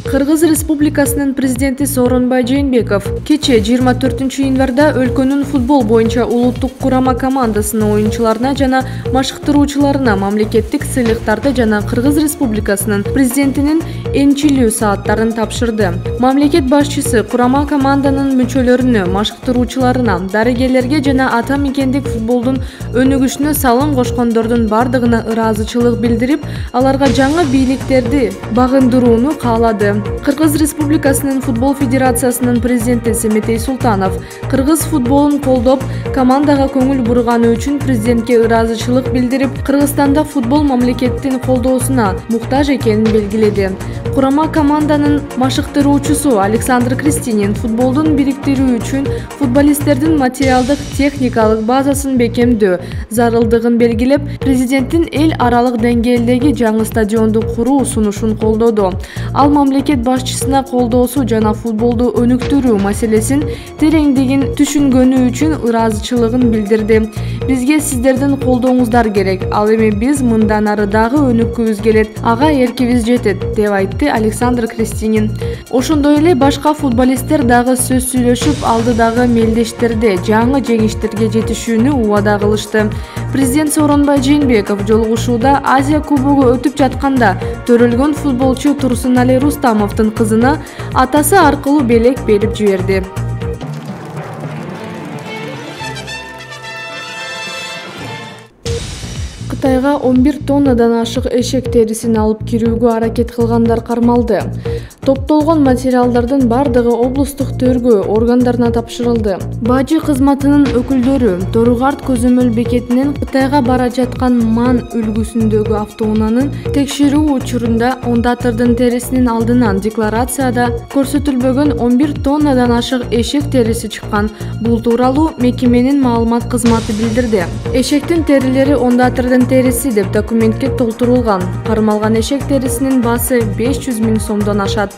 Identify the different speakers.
Speaker 1: Кыргыз Республикасынын президенти Сооронбай Жээнбеков кече 24 январда өлкөнүн футбол боюнча улуттук курама командасынын оюнчуларына жана машыктыруучуларына мамлекеттик сыйлыктарды жана Кыргыз Республикасынын президентинин энчилүү сааттарын тапшырды. Мамлекет башчысы курама команданын мүчөлөрүнө, машыктыруучуларына, дарыгерлерге жана ата мекендик футболдун өнүгүшүнө салым кошкондордун бардыгына ыраазычылык билдирип, аларга жаңы бийликтерди багындырууну каалады. Кыргыз Республикасынын футбол федерациясынын президенти Семетей Султанов кыргыз футболун колдоп, командага көңүл бурганы үчүн президентке ыраазычылык билдирип, Кыргызстанда футбол мамлекеттин колдоосуна муктаж экенин белгиледи. Курама команданын машыктыруучусу Александр Кристинин футболдун бириктирүү үчүн футболисттердин материалдык техникалык базасын бекемдөө зарылдыгын белгилеп, президенттин эл аралык деңгээлдеги жаңы стадионду куруу сунушун колдоду. Ал мамлекет башчысына колдоосу жана футболду өнүктүрүү маселесин тереңдигин түшүнгөнү үчүн ыраазычылыгын билдирди. Бизге сиздердин колдооңуздар керек. Ал эми биз мындан ары дагы өнүккүбүз келет. Ага эркибиз жетет, деп айтты Александр Кристинин. Ошондой эле башка футболисттер дагы сөз сүйлөшүп, алдыдагы мелдештерде жаңы жеңиштерге жетишүүнү убада кылышты. Президент Сооронбай Жээнбеков жолугушууда Азия кубогу өтүп жатканда төрөлгөн футболчу Турсунали Рустамовдун кызына атасы аркылуу белек берип жиберди. Кытайга 11 тоннадан ашык эшек терисин алып кирүүгө аракет кылгандар кармалды. Топтолгон материалдардын бардыгы облустук төргөө органдарына тапшырылды. Бажы кызматынын өкүлдөрү Торугарт көзөмөл бекетинен Кытайга бара жаткан Ман үлгүсүндөгү автоунаанын текшерүү учурунда ондатырдын терисинин алдынан декларацияда көрсөтүлбөгөн 11 тоннадан ашык эшек териси чыккан. Бул тууралуу мекеменин маалымат кызматы билдирди. Эшектин терилери ондатырдын териси деп документке толтурулган. Кармалган эшек терисинин баасы 500 000 сомдон ашат.